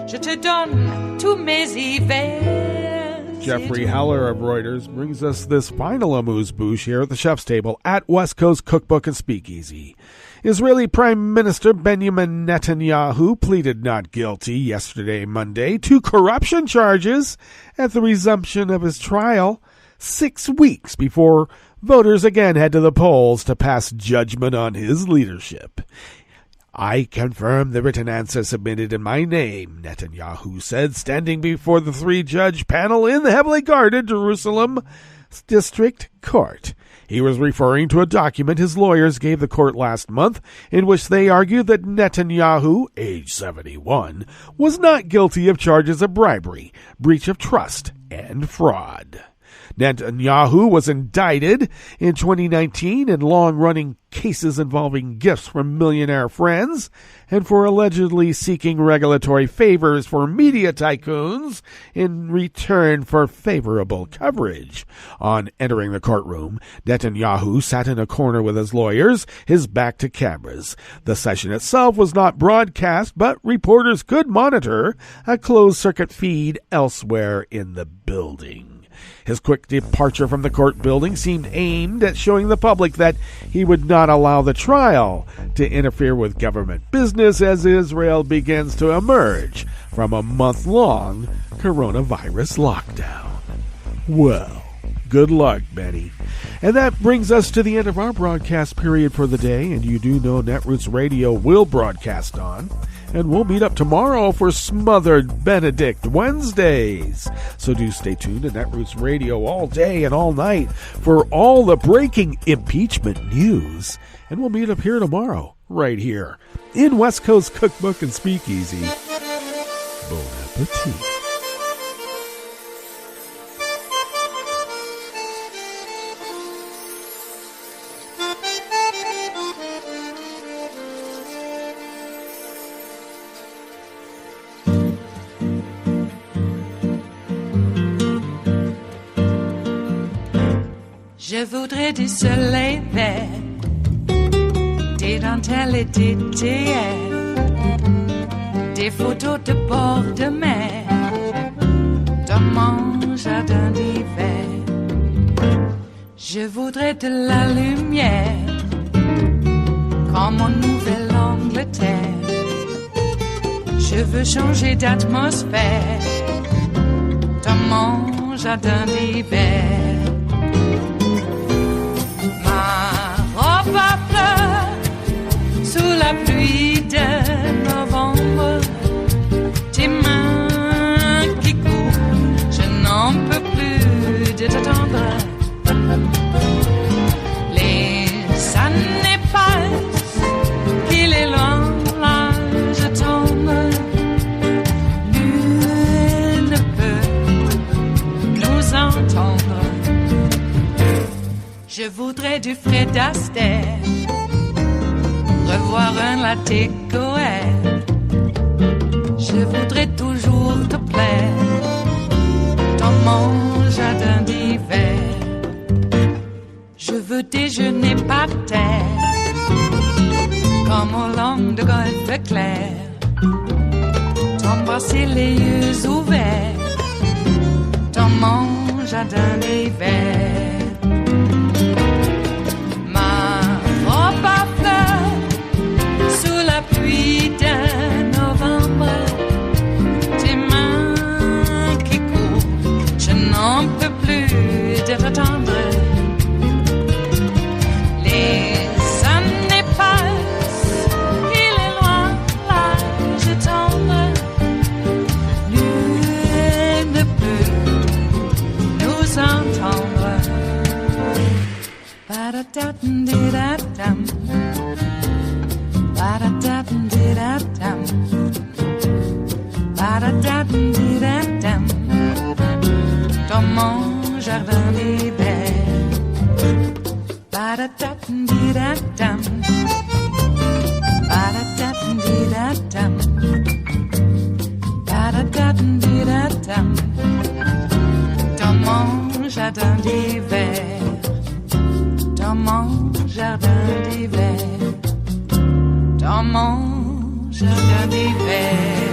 je te donne tous mes hivers. Jeffrey Heller of Reuters brings us this final amuse-bouche here at the chef's table at West Coast Cookbook and Speakeasy. Israeli Prime Minister Benjamin Netanyahu pleaded not guilty yesterday, Monday, to corruption charges at the resumption of his trial 6 weeks before voters again head to the polls to pass judgment on his leadership. I confirm the written answer submitted in my name, Netanyahu said, standing before the three-judge panel in the heavily guarded Jerusalem District Court. He was referring to a document his lawyers gave the court last month in which they argued that Netanyahu, age 71, was not guilty of charges of bribery, breach of trust, and fraud. Netanyahu was indicted in 2019 in long-running cases involving gifts from millionaire friends and for allegedly seeking regulatory favors for media tycoons in return for favorable coverage. On entering the courtroom, Netanyahu sat in a corner with his lawyers, his back to cameras. The session itself was not broadcast, but reporters could monitor a closed-circuit feed elsewhere in the building. His quick departure from the court building seemed aimed at showing the public that he would not allow the trial to interfere with government business as Israel begins to emerge from a month-long coronavirus lockdown. Well, good luck, Betty. And that brings us to the end of our broadcast period for the day, and you do know Netroots Radio will broadcast on. And we'll meet up tomorrow for Smothered Benedict Wednesdays. So do stay tuned to Netroots Radio all day and all night for all the breaking impeachment news. And we'll meet up here tomorrow, right here, in West Coast Cookbook and Speakeasy. Bon appetit. Je voudrais du soleil vert, des dentelles et des théières, des photos de bord de mer, dans mon jardin d'hiver. Je voudrais de la lumière, comme en Nouvelle-Angleterre. Je veux changer d'atmosphère, dans mon jardin d'hiver. Ma fleur sous la pluie de novembre, tes mains qui courent, je n'en peux plus de t'attendre. Les années passent, qu'il est loin, là je tombe. Nul ne peut nous entendre. Je voudrais du Fred Astaire, revoir un latte Goël. Je voudrais toujours te plaire dans mon jardin d'hiver. Je veux déjeuner par terre, comme au long de golfe clair, t'embrasser les yeux ouverts dans mon jardin d'hiver. Pluie de novembre, tes mains qui courent, je n'en peux plus de t'attendre. Les années passent, il est loin, là je tombe. Nul ne peut nous entendre. Ba-da-da-dum-di-da-dum. Ba-da-da-dum-di-da-dum. Ba-da-da-dum-di-da-dum. Dans mon jardin d'hiver. Ba-da-da-dum-di-da-dum. Ba-da-da-dum-di-da-dum. Ba-da-da-dum-di-da-dum. Dans mon jardin d'hiver. Dans mon jardin d'hiver. Dans mon jardin d'hiver.